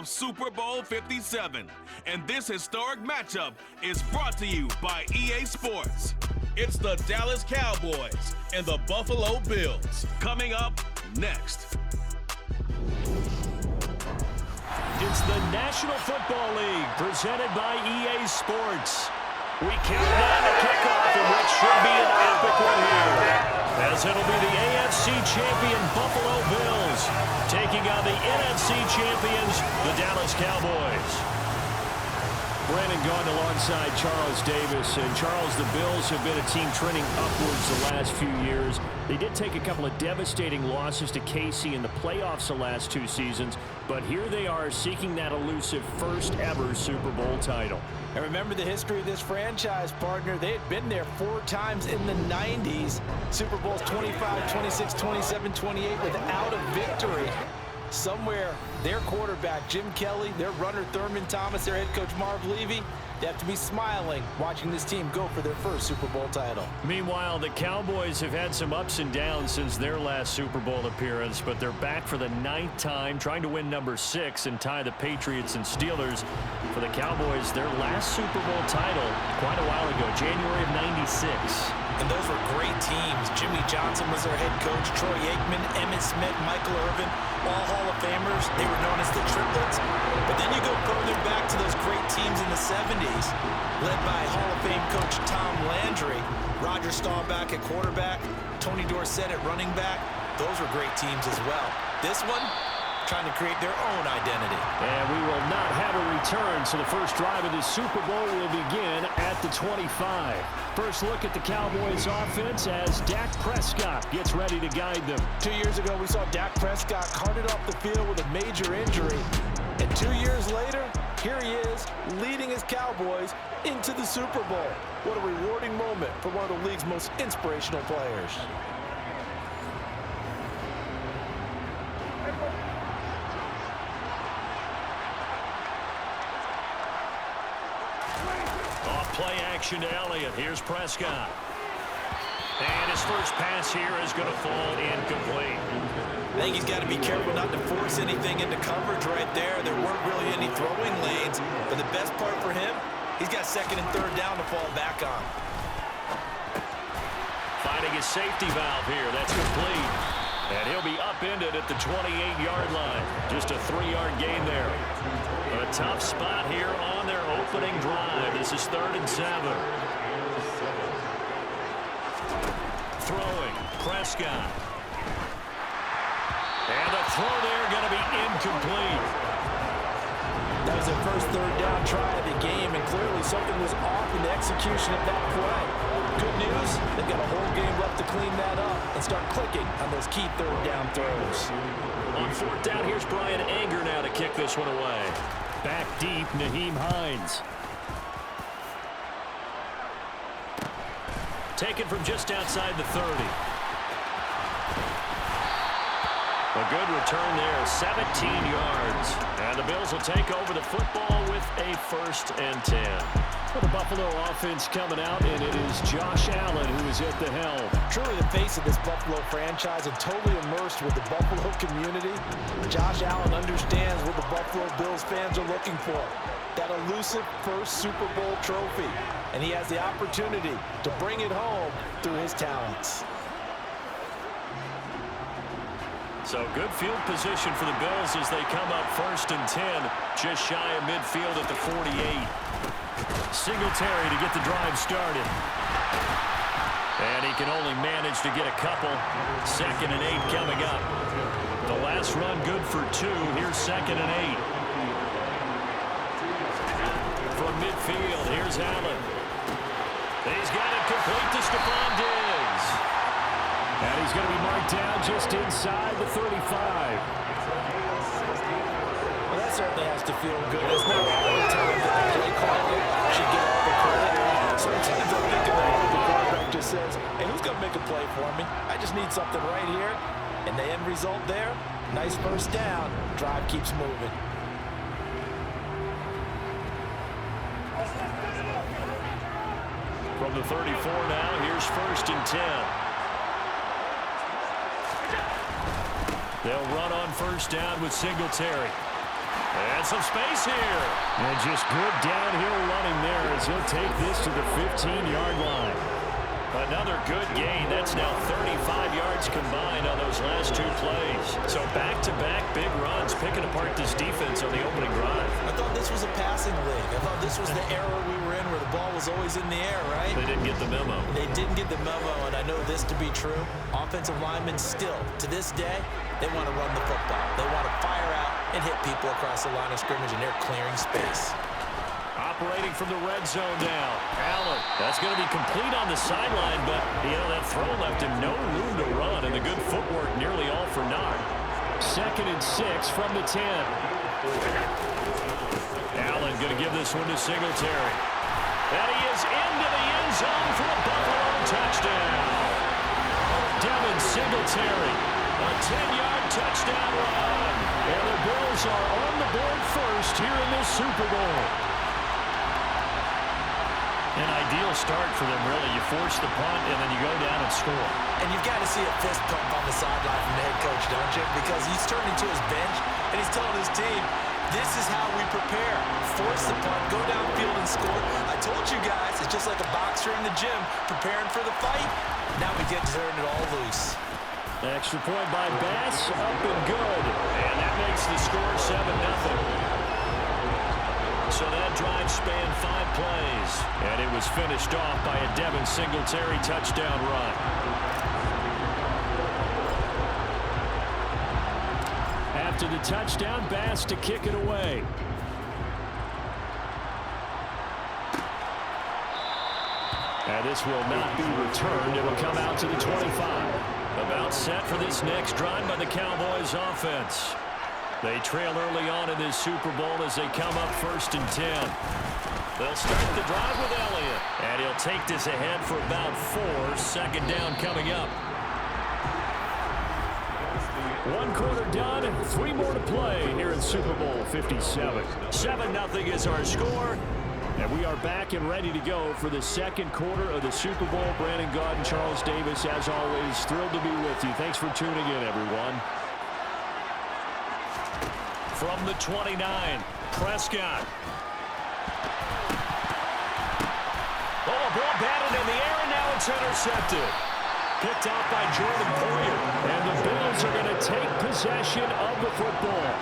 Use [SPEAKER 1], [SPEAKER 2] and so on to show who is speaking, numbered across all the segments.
[SPEAKER 1] of Super Bowl 57. And this historic matchup is brought to you by EA Sports. It's the Dallas Cowboys and the Buffalo Bills. Coming up next.
[SPEAKER 2] It's the National Football League presented by EA Sports. We count down the kickoff in what should be an epic one here, as it'll be the AFC champion Buffalo Bills taking on the NFC champions, the Dallas Cowboys. Brandon Gaughan alongside Charles Davis. And Charles, the Bills have been a team trending upwards the last few years. They did take a couple of devastating losses to KC in the playoffs the last 2 seasons, but here they are seeking that elusive first ever Super Bowl title.
[SPEAKER 3] And remember the history of this franchise, partner. They had been there 4 times in the 90s. Super Bowls 25, 26, 27, 28 without a victory. Somewhere, their quarterback, Jim Kelly, their runner, Thurman Thomas, their head coach, Marv Levy, they have to be smiling watching this team go for their first Super Bowl title.
[SPEAKER 2] Meanwhile, the Cowboys have had some ups and downs since their last Super Bowl appearance, but they're back for the 9th time, trying to win number 6 and tie the Patriots and Steelers. For the Cowboys, their last Super Bowl title quite a while ago, January of '96.
[SPEAKER 3] And those were great teams. Jimmy Johnson was their head coach, Troy Aikman, Emmitt Smith, Michael Irvin, all Hall of Famers. They were known as the Triplets. But then you go further back to those great teams in the 70s, led by Hall of Fame coach Tom Landry, Roger Staubach at quarterback, Tony Dorsett at running back. Those were great teams as well. This one, trying to create their own identity.
[SPEAKER 2] And we will not have a return, so the first drive of the Super Bowl will begin at the 25. First look at the Cowboys offense as Dak Prescott gets ready to guide them.
[SPEAKER 3] 2 years ago, we saw Dak Prescott carted off the field with a major injury. And 2 years later, here he is leading his Cowboys into the Super Bowl. What a rewarding moment for one of the league's most inspirational players.
[SPEAKER 2] Play action to Elliott. Here's Prescott. And his first pass here is going to fall incomplete.
[SPEAKER 3] I think he's got to be careful not to force anything into coverage right there. There weren't really any throwing lanes. But the best part for him, he's got 2nd and 3rd down to fall back on.
[SPEAKER 2] Finding his safety valve here. That's complete. And he'll be upended at the 28-yard line. Just a 3-yard gain there. A tough spot here on their opening drive. This is 3rd and 7. Throwing, Prescott. And the throw there going to be incomplete.
[SPEAKER 3] That was their first 3rd down try of the game, and clearly something was off in the execution of that play. Good news, they've got a whole game left to clean that up and start clicking on those key 3rd down throws.
[SPEAKER 2] On 4th down, here's Brian Anger now to kick this one away. Back deep, Nyheim Hines. Taken from just outside the 30. A good return there, 17 yards. And the Bills will take over the football with a 1st and 10. For the Buffalo offense coming out, and it is Josh Allen who is at the helm.
[SPEAKER 3] Truly the face of this Buffalo franchise and totally immersed with the Buffalo community. Josh Allen understands what the Buffalo Bills fans are looking for. That elusive first Super Bowl trophy. And he has the opportunity to bring it home through his talents.
[SPEAKER 2] So good field position for the Bills as they come up 1st and 10. Just shy of midfield at the 48. Singletary to get the drive started. And he can only manage to get a couple. 2nd and 8 coming up. The last run good for 2. Here's 2nd and 8. From midfield, here's Allen. He's got it complete to Stephon Diggs. And he's going to be marked down just inside the 35.
[SPEAKER 3] Well, that certainly has to feel good. It's not all the time that the play caller should get all the credit. Sometimes I think about it, the quarterback just says, hey, who's going to make a play for me? I just need something right here. And the end result there, nice 1st down. Drive keeps moving.
[SPEAKER 2] From the 34 now, here's 1st and 10. They'll run on 1st down with Singletary. And some space here. And just good downhill running there as he'll take this to the 15-yard line. Another good gain. That's now 35 yards combined on those last two plays. So back-to-back big runs, picking apart this defense on the opening drive.
[SPEAKER 3] I thought this was a passing league. I thought this was the era we were in where the ball was always in the air, right?
[SPEAKER 2] They didn't get the memo.
[SPEAKER 3] They didn't get the memo, and I know this to be true. Offensive linemen still, to this day, they want to run the football. They want to fire out and hit people across the line of scrimmage, and they're clearing space.
[SPEAKER 2] Operating from the red zone now. Allen, that's going to be complete on the sideline, but, that throw left him no room to run, and the good footwork nearly all for naught. 2nd and 6 from the 10. Allen going to give this one to Singletary. And he is into the end zone for a Buffalo touchdown. Devin Singletary, a 10-yard touchdown run. And the Bills are on the board first here in this Super Bowl. An ideal start for them, really. You force the punt, and then you go down and score.
[SPEAKER 3] And you've got to see a fist pump on the sideline from the head coach, don't you? Because he's turning to his bench, and he's telling his team, this is how we prepare. Force the punt, go downfield and score. I told you guys, it's just like a boxer in the gym preparing for the fight. Now we get to turn it all loose.
[SPEAKER 2] Extra point by Bass, up and good. And that makes the score 7-0. So that drive spanned 5 plays, and it was finished off by a Devin Singletary touchdown run. After the touchdown, Bass to kick it away. And this will not be returned. It will come out to the 25. About set for this next drive by the Cowboys offense. They trail early on in this Super Bowl as they come up 1st and 10. They'll start the drive with Elliott. And he'll take this ahead for about 4. 2nd down coming up. 1 quarter done. 3 more to play here in Super Bowl 57. 7-0 is our score. And we are back and ready to go for the 2nd quarter of the Super Bowl. Brandon Gaud and Charles Davis, as always, thrilled to be with you. Thanks for tuning in, everyone. From the 29, Prescott. Oh, a ball batted in the air, and now it's intercepted. Picked out by Jordan Poyer. And the Bills are going to take possession of the football.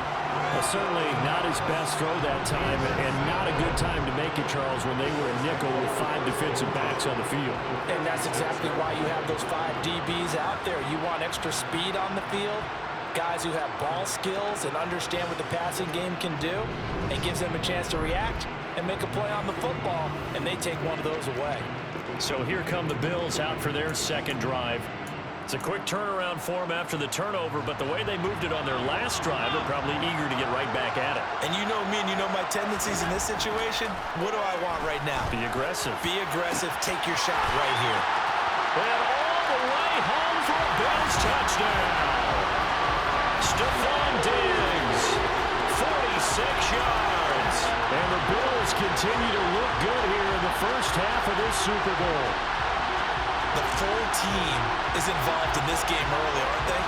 [SPEAKER 2] Well, certainly not his best throw that time, and not a good time to make it, Charles, when they were a nickel with 5 defensive backs on the field.
[SPEAKER 3] And that's exactly why you have those 5 DBs out there. You want extra speed on the field. Guys who have ball skills and understand what the passing game can do, and gives them a chance to react and make a play on the football, and they take one of those away.
[SPEAKER 2] So here come the Bills out for their 2nd drive. It's a quick turnaround for them after the turnover, but the way they moved it on their last drive, they're probably eager to get right back at it.
[SPEAKER 3] And you know me and you know my tendencies in this situation. What do I want right now?
[SPEAKER 2] Be aggressive.
[SPEAKER 3] Be aggressive. Take your shot right here.
[SPEAKER 2] And all the way home for a Bills touchdown. Stephon Diggs, 46 yards. And the Bills continue to look good here in the first half of this Super Bowl.
[SPEAKER 3] The full team is involved in this game early, aren't they?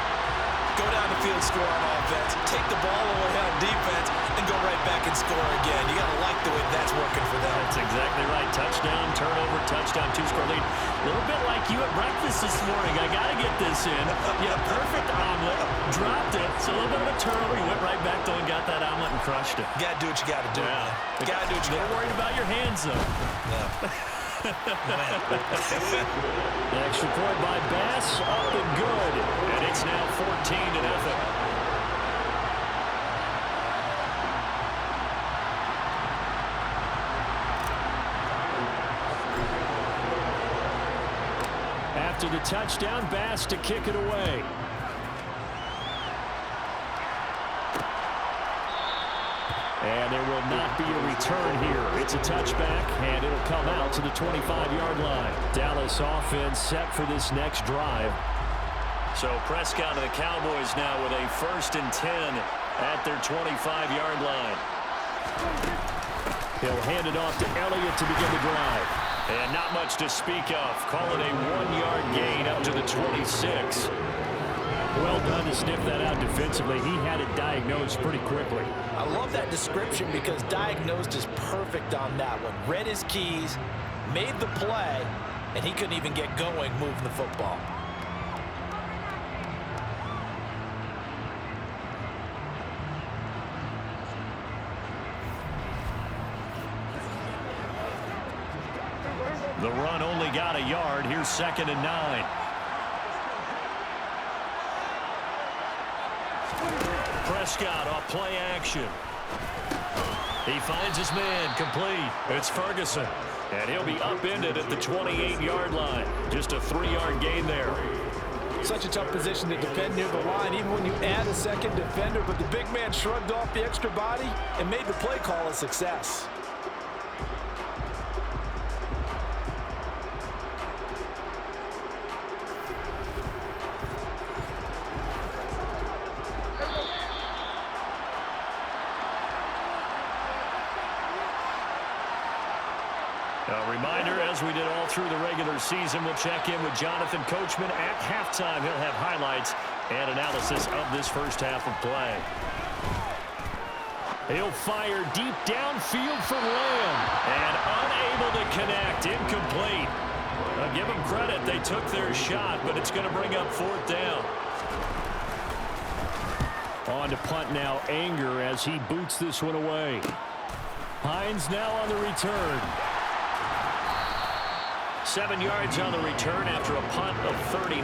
[SPEAKER 3] Go down the field, score on offense, take the ball away on defense, and go right back and score again. You got to like the way that's working for them.
[SPEAKER 2] That's exactly right. Touchdown, turnover, touchdown, 2-score lead. A little bit like you at breakfast this morning. I got to get this in. Yeah, perfect omelet. Dropped it. It's a little bit of a turnover. You went right back though and got that omelet and crushed it.
[SPEAKER 3] You got to do what you got to do.
[SPEAKER 2] Yeah.
[SPEAKER 3] You got to do what you got to do.
[SPEAKER 2] They're worried about your hands, though.
[SPEAKER 3] Yeah.
[SPEAKER 2] Extra point by Bass, up and good. And it's now 14-0. After the touchdown, Bass to kick it away. And there will not be a return here. It's a touchback, and it'll come out to the 25-yard line. Dallas offense set for this next drive. So Prescott of the Cowboys now with a 1st and 10 at their 25-yard line. He'll hand it off to Elliott to begin the drive. And not much to speak of. Call it a 1-yard gain up to the 26. Well done to sniff that out defensively. He had it diagnosed pretty quickly.
[SPEAKER 3] I love that description because diagnosed is perfect on that one. Read his keys, made the play, and he couldn't even get going moving the football.
[SPEAKER 2] The run only got a yard. Here's 2nd and 9. Prescott off play action. He finds his man complete. It's Ferguson. And he'll be upended at the 28-yard line. Just a 3-yard gain there.
[SPEAKER 3] Such a tough position to defend near the line, even when you add a second defender. But the big man shrugged off the extra body and made the play call a success.
[SPEAKER 2] A reminder, as we did all through the regular season, we'll check in with Jonathan Coachman at halftime. He'll have highlights and analysis of this first half of play. He'll fire deep downfield for Lamb. And unable to connect. Incomplete. I'll give them credit. They took their shot, but it's going to bring up 4th down. On to punt now, Anger, as he boots this one away. Hines now on the return. 7 yards on the return after a punt of 39.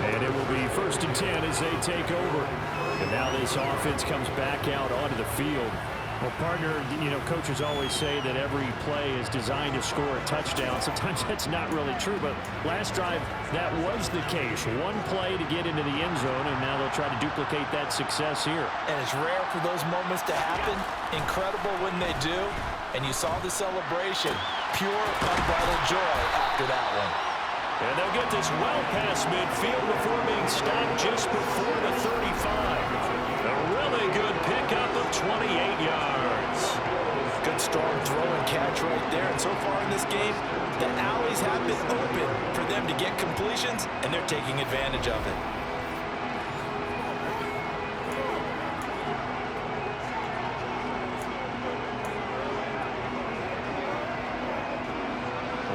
[SPEAKER 2] And it will be 1st and 10 as they take over. And now this offense comes back out onto the field. Well, partner, you know, coaches always say that every play is designed to score a touchdown. Sometimes that's not really true, but last drive, that was the case. One play to get into the end zone, and now they'll try to duplicate that success here.
[SPEAKER 3] And it's rare for those moments to happen. Incredible when they do. And you saw the celebration. Pure, unbridled joy after that one.
[SPEAKER 2] And they'll get this well past midfield before being stopped just before the 35. A really good pickup of 28 yards.
[SPEAKER 3] Good strong throw and catch right there. And so far in this game, the alleys have been open for them to get completions, and they're taking advantage of it.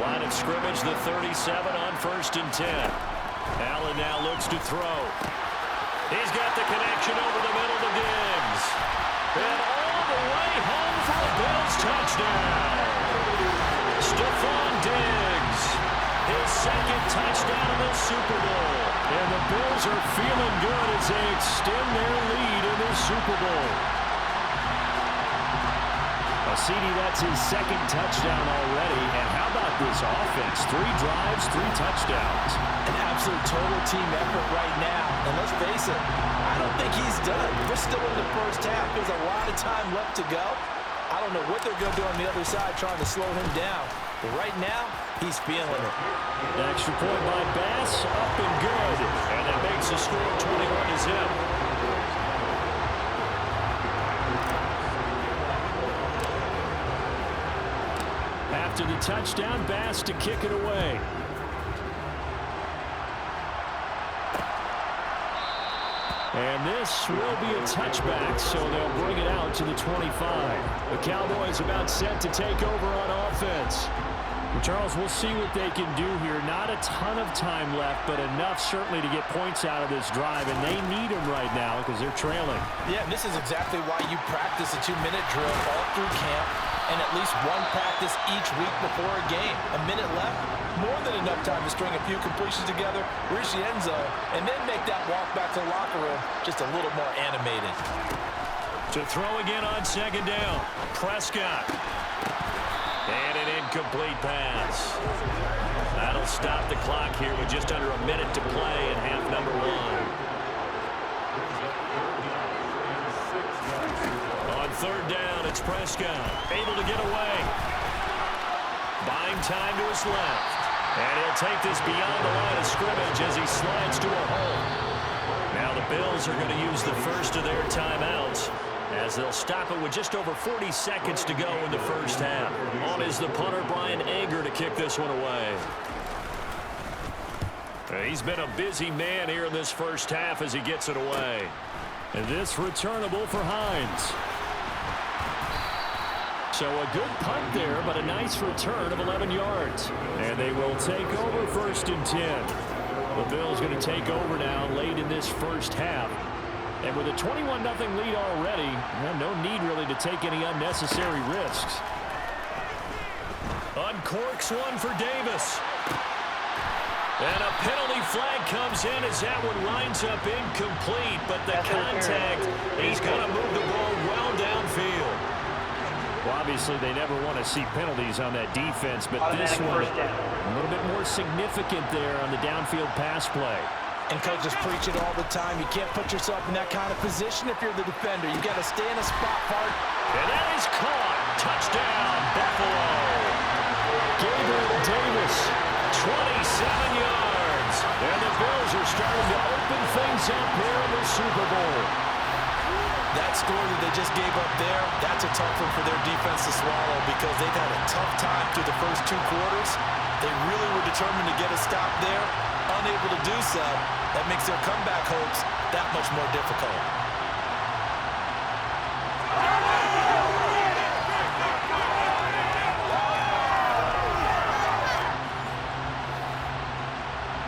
[SPEAKER 2] Line of scrimmage, the 37 on 1st and 10. Allen now looks to throw. He's got the connection over the middle to Diggs. And all the way home for a Bills touchdown. Stephon Diggs, his 2nd touchdown of the Super Bowl. And the Bills are feeling good as they extend their lead in the Super Bowl. CD, that's his 2nd touchdown already. And how about this offense? 3 drives, 3 touchdowns.
[SPEAKER 3] An absolute total team effort right now. And let's face it, I don't think he's done. We're still in the first half. There's a lot of time left to go. I don't know what they're going to do on the other side trying to slow him down. But right now, he's feeling it.
[SPEAKER 2] The extra point by Bass, up and good. And it makes the score 21-0. After the touchdown, Bass to kick it away. And this will be a touchback, so they'll bring it out to the 25. The Cowboys about set to take over on offense. Well, Charles, we'll see what they can do here. Not a ton of time left, but enough certainly to get points out of this drive, and they need them right now because they're trailing.
[SPEAKER 3] Yeah, and this is exactly why you practice a 2-minute drill all through camp, and at least one practice each week before a game. A minute left, more than enough time to string a few completions together, reach the end zone, and then make that walk back to the locker room just a little more animated.
[SPEAKER 2] To throw again on 2nd down, Prescott. And an incomplete pass. That'll stop the clock here with just under a minute to play in half number 1. On 3rd down, it's Prescott, able to get away. Buying time to his left. And he'll take this beyond the line of scrimmage as he slides to a hole. Now the Bills are going to use the first of their timeouts as they'll stop it with just over 40 seconds to go in the first half. On is the punter, Brian Anger, to kick this one away. He's been a busy man here in this first half as he gets it away. And this returnable for Hines. So a good punt there, but a nice return of 11 yards. And they will take over 1st and 10. The Bills going to take over now late in this first half. And with a 21-0 lead already, no need really to take any unnecessary risks. Uncorks one for Davis. And a penalty flag comes in as that one lines up incomplete, but the contact, he's going to move the ball well downfield. Well, obviously, they never want to see penalties on that defense, but this one, a little bit more significant there on the downfield pass play.
[SPEAKER 3] And coaches preach it all the time. You can't put yourself in that kind of position if you're the defender. You got to stay in a spot hard.
[SPEAKER 2] And that is caught. Touchdown, Buffalo. Gabriel Davis, 27 yards. And the Bills are starting to open things up here in the Super Bowl.
[SPEAKER 3] That score that they just gave up there, that's a tough one for their defense to swallow because they've had a tough time through the first 2 quarters. They really were determined to get a stop there. Unable to do so, that makes their comeback hopes that much more difficult.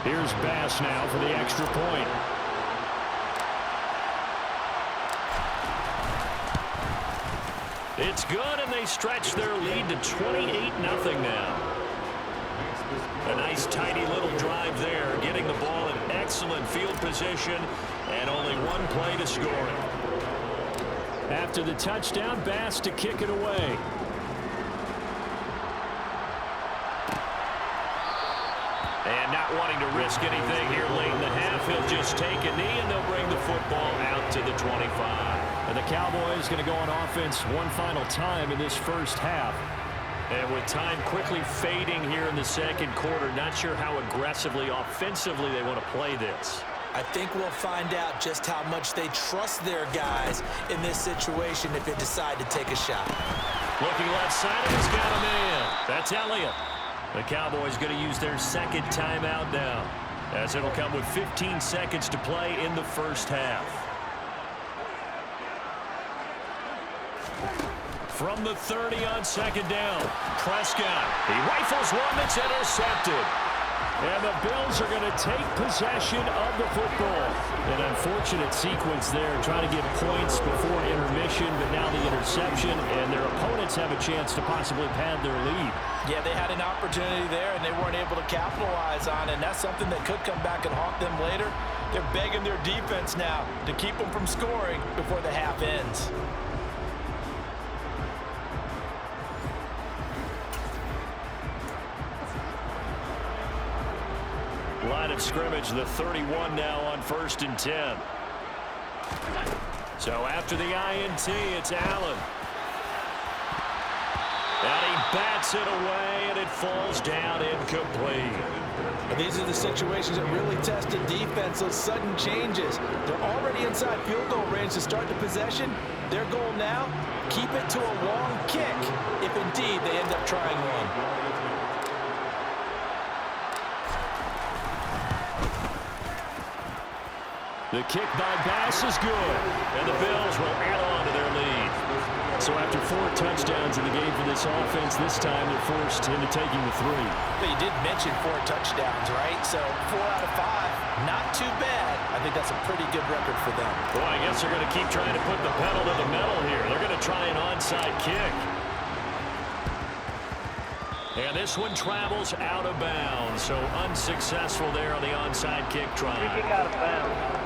[SPEAKER 2] Here's Bass now for the extra point. It's good, and they stretch their lead to 28-0 now. A nice, tidy little drive there, getting the ball in excellent field position, and only one play to score it. After the touchdown, Bass to kick it away. And not wanting to risk anything here late in the half, he'll just take a knee, and they'll bring the football out to the 25. And the Cowboys going to go on offense one final time in this first half. And with time quickly fading here in the second quarter, not sure how aggressively, offensively they want to play this.
[SPEAKER 3] I think we'll find out just how much they trust their guys in this situation if they decide to take a shot.
[SPEAKER 2] Looking left side, and he's got him in. That's Elliott. The Cowboys going to use their second timeout now, as it'll come with 15 seconds to play in the first half. From the 30 on second down, Prescott. He rifles one that's intercepted. And the Bills are going to take possession of the football. An unfortunate sequence there, trying to get points before intermission, but now the interception, and their opponents have a chance to possibly pad their lead.
[SPEAKER 3] Yeah, they had an opportunity there, and they weren't able to capitalize on it, and that's something that could come back and haunt them later. They're begging their defense now to keep them from scoring before the half ends.
[SPEAKER 2] Line of scrimmage, the 31 now on 1st and 10. So after the INT, it's Allen. And he bats it away, and it falls down incomplete.
[SPEAKER 3] And these are the situations that really test the defense, those sudden changes. They're already inside field goal range to start the possession. Their goal now, keep it to a long kick, if indeed they end up trying one.
[SPEAKER 2] The kick by Bass is good, and the Bills will add on to their lead. So after 4 touchdowns in the game for this offense, this time they're forced into taking the 3.
[SPEAKER 3] But you did mention 4 touchdowns, right? So 4 out of 5, not too bad. I think that's a pretty good record for them.
[SPEAKER 2] Well, I guess they're going to keep trying to put the pedal to the metal here. They're going to try an onside kick. And this one travels out of bounds, so unsuccessful there on the onside kick try.
[SPEAKER 4] Free kick out of bounds.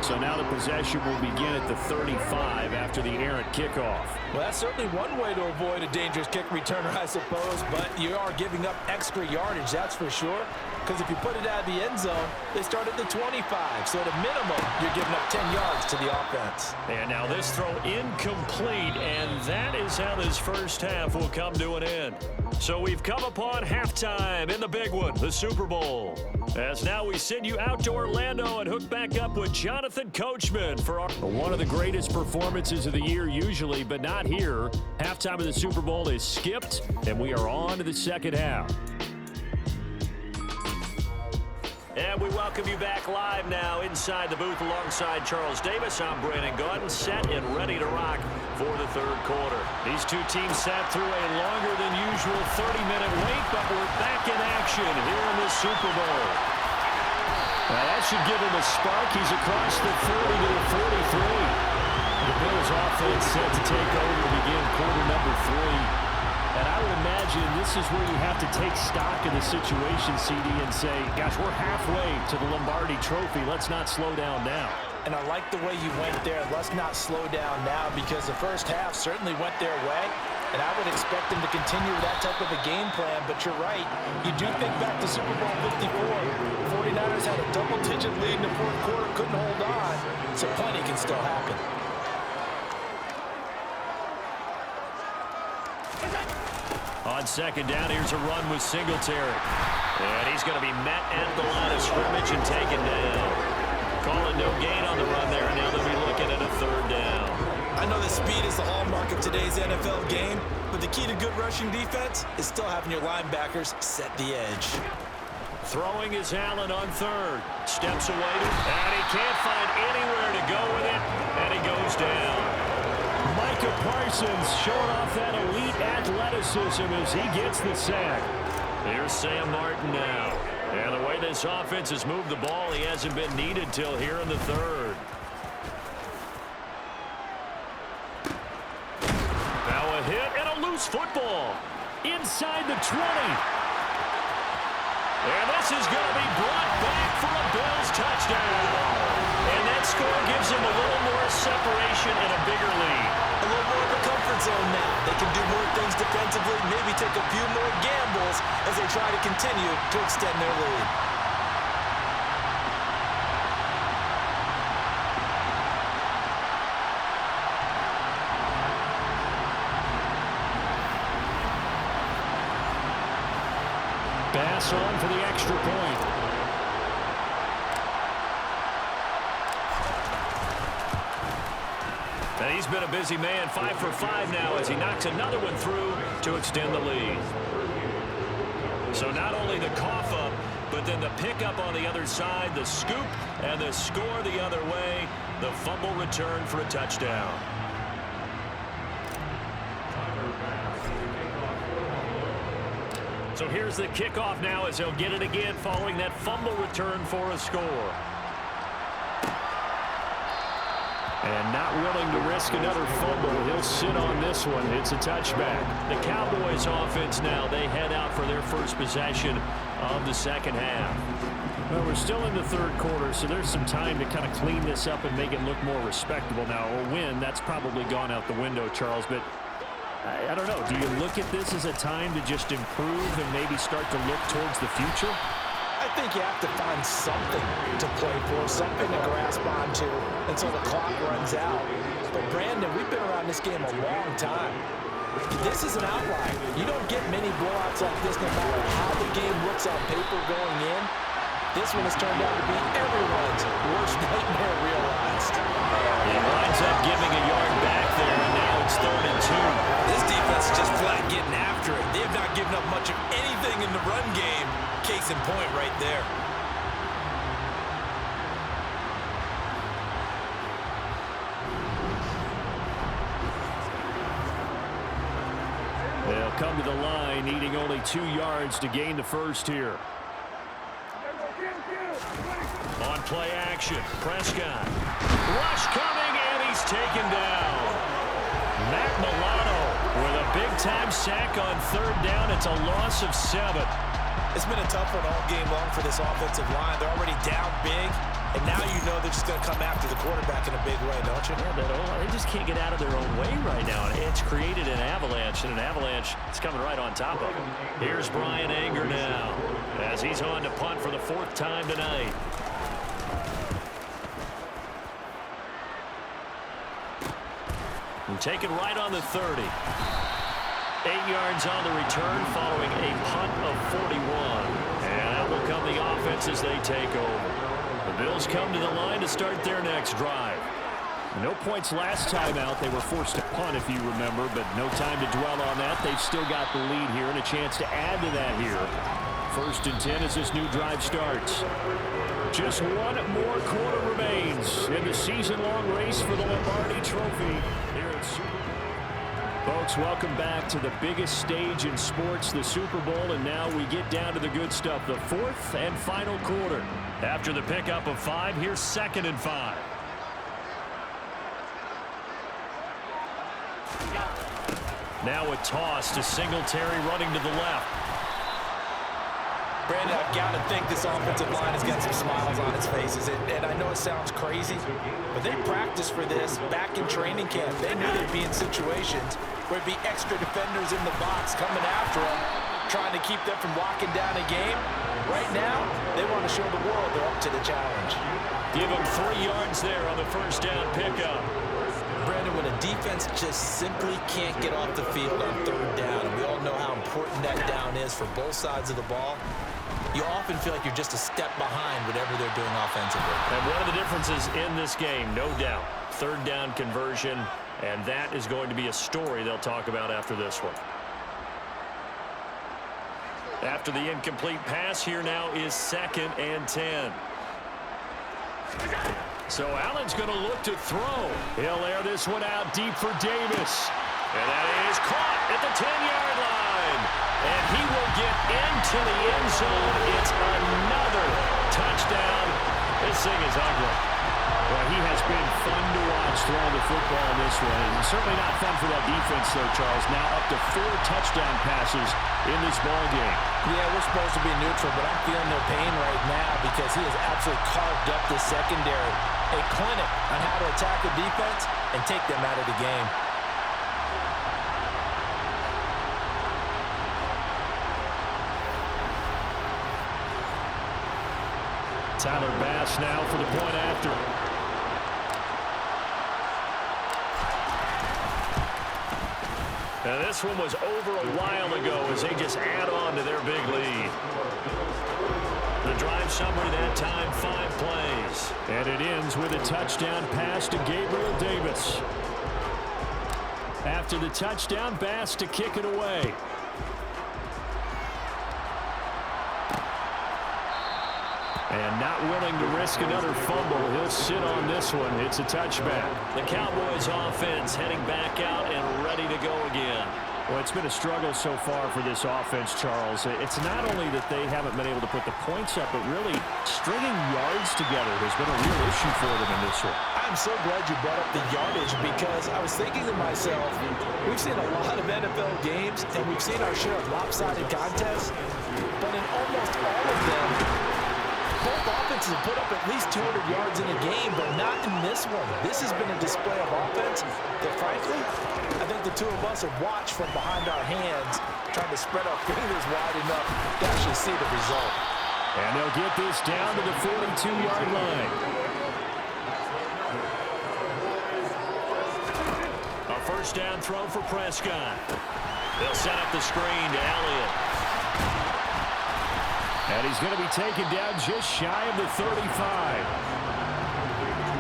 [SPEAKER 2] So now the possession will begin at the 35 after the errant kickoff.
[SPEAKER 3] Well, that's certainly one way to avoid a dangerous kick returner, I suppose, but you are giving up extra yardage, that's for sure. Because if you put it out of the end zone, they start at the 25. So at a minimum, you're giving up 10 yards to the offense.
[SPEAKER 2] And now this throw incomplete, and that is how this first half will come to an end. So we've come upon halftime in the big one, the Super Bowl. As now we send you out to Orlando and hook back up with Jonathan Coachman for one of the greatest performances of the year usually, but not here. Halftime of the Super Bowl is skipped, and we are on to the second half. And we welcome you back live now inside the booth alongside Charles Davis. I'm Brandon Gaudin, set and ready to rock for the third quarter. These two teams sat through a longer than usual 30-minute wait, but we're back in action here in the Super Bowl. Now that should give him a spark. He's across the 40 to the 43. The Bills offense set to take over to begin quarter number 3. And I would imagine this is where you have to take stock of the situation, CD, and say, gosh, we're halfway to the Lombardi Trophy. Let's not slow down now.
[SPEAKER 3] And I like the way you went there. Let's not slow down now, because the first half certainly went their way. And I would expect them to continue that type of a game plan. But you're right. You do think back to Super Bowl 54. 49ers had a double-digit lead in the fourth quarter, couldn't hold on. So plenty can still happen.
[SPEAKER 2] On second down, here's a run with Singletary. And he's going to be met at the line of scrimmage and taken down. Calling no gain on the run there, and now they'll be looking at a third down.
[SPEAKER 3] I know that speed is the hallmark of today's NFL game, but the key to good rushing defense is still having your linebackers set the edge.
[SPEAKER 2] Throwing is Allen on third. Steps away, and he can't find anywhere to go with it, and he goes down. Micah Parsons showing off that elite athleticism as he gets the sack. Here's Sam Martin now. And the way this offense has moved the ball, he hasn't been needed till here in the third. Now a hit and a loose football inside the 20. And this is going to be brought back for a Bills touchdown. And that score gives them a little more separation and a bigger lead.
[SPEAKER 3] A little more of a comfort zone now. They can do more things defensively, maybe take a few more gambles as they try to continue to extend their lead.
[SPEAKER 2] Pass on for the extra point. And he's been a busy man, 5 for 5 now as he knocks another one through to extend the lead. So not only the cough up, but then the pickup on the other side, the scoop, and the score the other way, the fumble return for a touchdown. So here's the kickoff now as he'll get it again following that fumble return for a score. And not willing to risk another fumble. He'll sit on this one. It's a touchback. The Cowboys offense now, they head out for their first possession of the second half. Well, we're still in the third quarter, so there's some time to kind of clean this up and make it look more respectable. Now, a win, that's probably gone out the window, Charles, but I don't know. Do you look at this as a time to just improve and maybe start to look towards the future?
[SPEAKER 3] I think you have to find something to play for, something to grasp onto until the clock runs out. But, Brandon, we've been around this game a long time. This is an outlier. You don't get many blowouts like this no matter how the game looks on paper going in. This one has turned out to be everyone's worst nightmare realized.
[SPEAKER 2] He winds up giving a yard back there, and now it's 3rd and 2.
[SPEAKER 3] This defense is just flat getting after it. They have not given up much of anything in the run game. Case in point right there.
[SPEAKER 2] They'll come to the line, needing only 2 yards to gain the first here. On play action, Prescott. Rush coming, and he's taken down. Matt Milano with a big-time sack on 3rd down. It's a loss of 7.
[SPEAKER 3] It's been a tough one all game long for this offensive line. They're already down big, and now you know they're just going to come after the quarterback in a big way, don't you?
[SPEAKER 2] Yeah, they just can't get out of their own way right now. And it's created an avalanche, and an avalanche is coming right on top of them. Here's Brian Anger now as he's on to punt for the 4th time tonight. And taken right on the 30. 8 yards on the return following a punt of 41. And out will come the offense as they take over. The Bills come to the line to start their next drive. No points last time out. They were forced to punt, if you remember, but no time to dwell on that. They've still got the lead here and a chance to add to that here First and 10 as this new drive starts. Just one more quarter remains in the season-long race for the Lombardi Trophy here at Super Bowl. Folks, welcome back to the biggest stage in sports, the Super Bowl, and now we get down to the good stuff, the fourth and final quarter. After the pickup of 5, here's 2nd and 5. Now a toss to Singletary running to the left.
[SPEAKER 3] Brandon, I've got to think this offensive line has got some smiles on its faces. And I know it sounds crazy, but they practiced for this back in training camp. They knew they'd be in situations where there'd be extra defenders in the box coming after them, trying to keep them from locking down a game. Right now, they want to show the world they're up to the challenge.
[SPEAKER 2] Give them 3 yards there on the first down pickup.
[SPEAKER 3] Brandon, when a defense just simply can't get off the field on 3rd down, and we all know how important that down is for both sides of the ball, you often feel like you're just a step behind whatever they're doing offensively.
[SPEAKER 2] And one of the differences in this game, no doubt, 3rd down conversion, and that is going to be a story they'll talk about after this one. After the incomplete pass, here now is 2nd and 10. So Allen's going to look to throw. He'll air this one out deep for Davis. And that is caught at the 10-yard line. And he will get into the end zone. It's another touchdown. This thing is ugly. Well, he has been fun to watch throwing the football in this one. And certainly not fun for that defense, though, Charles. Now up to 4 touchdown passes in this ball game.
[SPEAKER 3] Yeah, we're supposed to be neutral, but I'm feeling their pain right now because he has absolutely carved up the secondary. A clinic on how to attack the defense and take them out of the game.
[SPEAKER 2] Tyler Bass now for the point after. Now this one was over a while ago as they just add on to their big lead. The drive summary that time, 5 plays. And it ends with a touchdown pass to Gabriel Davis. After the touchdown, Bass to kick it away. And not willing to risk another fumble. He'll sit on this one. It's a touchback. The Cowboys offense heading back out and ready to go again. Well, it's been a struggle so far for this offense, Charles. It's not only that they haven't been able to put the points up, but really stringing yards together has been a real issue for them in this one.
[SPEAKER 3] I'm so glad you brought up the yardage because I was thinking to myself, we've seen a lot of NFL games and we've seen our share of lopsided contests, but in almost all of them, both offenses have put up at least 200 yards in a game, but not in this one. This has been a display of offense that, frankly, I think the two of us have watched from behind our hands, trying to spread our fingers wide enough to actually see the result.
[SPEAKER 2] And they'll get this down to the 42-yard line. A first down throw for Prescott. They'll set up the screen to Elliott. And he's going to be taken down just shy of the 35.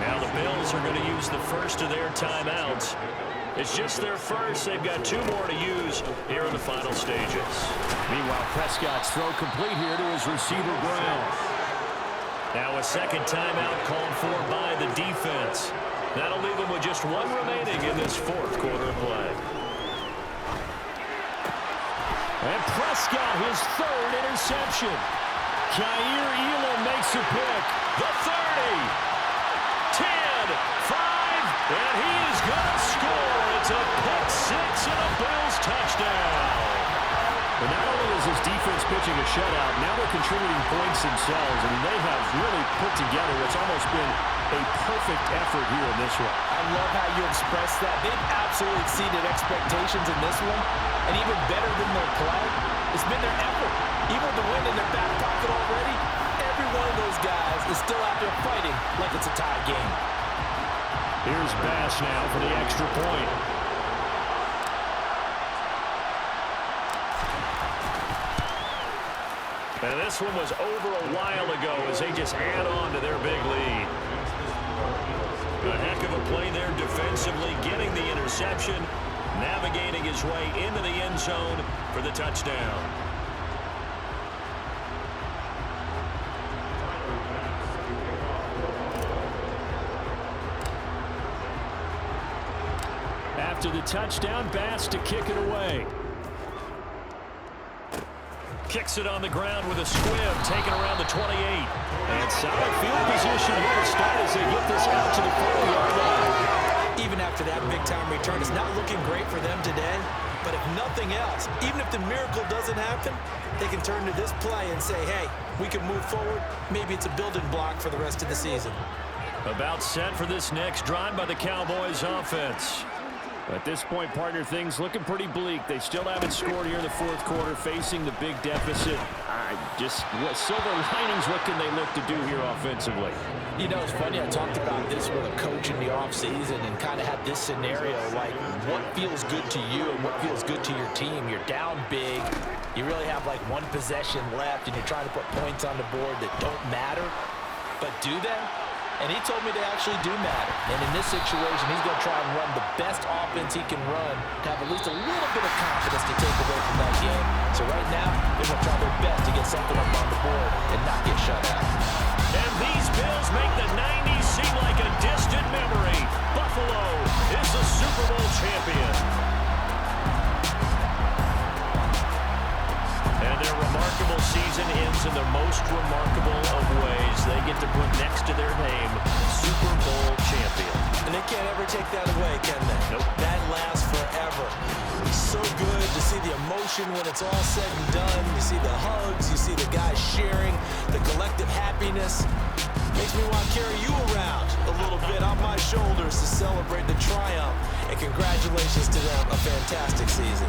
[SPEAKER 2] Now the Bills are going to use the first of their timeouts. It's just their first. They've got 2 more to use here in the final stages. Meanwhile, Prescott's throw complete here to his receiver, Brown. Now a second timeout called for by the defense. That'll leave them with just 1 remaining in this 4th quarter of play. And Prescott, his 3rd interception. Khair Elam makes a pick. The 30. 10, 5, and he is going to score. It's a pick 6 and a Bills touchdown. But not only is this defense pitching a shutout, now they're contributing points themselves. I mean, they have really put together what's almost been a perfect effort here in this one.
[SPEAKER 3] I love how you express that. They've absolutely exceeded expectations in this one. And even better than their play, it's been their effort. Even with the win in their back pocket already, every one of those guys is still out there fighting like it's a tie game.
[SPEAKER 2] Here's Bass now for the extra point. And this one was over a while ago as they just add on to their big lead. A heck of a play there defensively, getting the interception, navigating his way into the end zone for the touchdown. the touchdown. Bass to kick it away. Kicks it on the ground with a squib, taken around the 28. And solid field position here to start as they get this out to the 40-yard line.
[SPEAKER 3] Even after that big-time return, it's not looking great for them today. But if nothing else, even if the miracle doesn't happen, they can turn to this play and say, hey, we can move forward. Maybe it's a building block for the rest of the season.
[SPEAKER 2] About set for this next drive by the Cowboys offense. At this point, partner, things looking pretty bleak. They still haven't scored here in the fourth quarter, facing the big deficit. What silver linings, what can they look to do here offensively?
[SPEAKER 3] You know, it's funny, I talked about this with a coach in the offseason and kind of had this scenario, like what feels good to you and what feels good to your team. You're down big. You really have like one possession left, and you're trying to put points on the board that don't matter. But do they? And he told me they actually do matter. And in this situation, he's going to try and run the best offense he can run to have at least a little bit of confidence to take away from that game. So right now, they're going to try their best to get something up on the board and not get shut out.
[SPEAKER 2] And these Bills make the 90s seem like a distant memory. Buffalo is the Super Bowl champion. And their remarkable season ends in the most remarkable of ways. They get to put next to their name, Super Bowl champion.
[SPEAKER 3] And they can't ever take that away, can they?
[SPEAKER 2] Nope.
[SPEAKER 3] That lasts forever. It's so good to see the emotion when it's all said and done. You see the hugs, you see the guys sharing, the collective happiness. Makes me want to carry you around a little bit on my shoulders to celebrate the triumph. And congratulations to them, a fantastic season.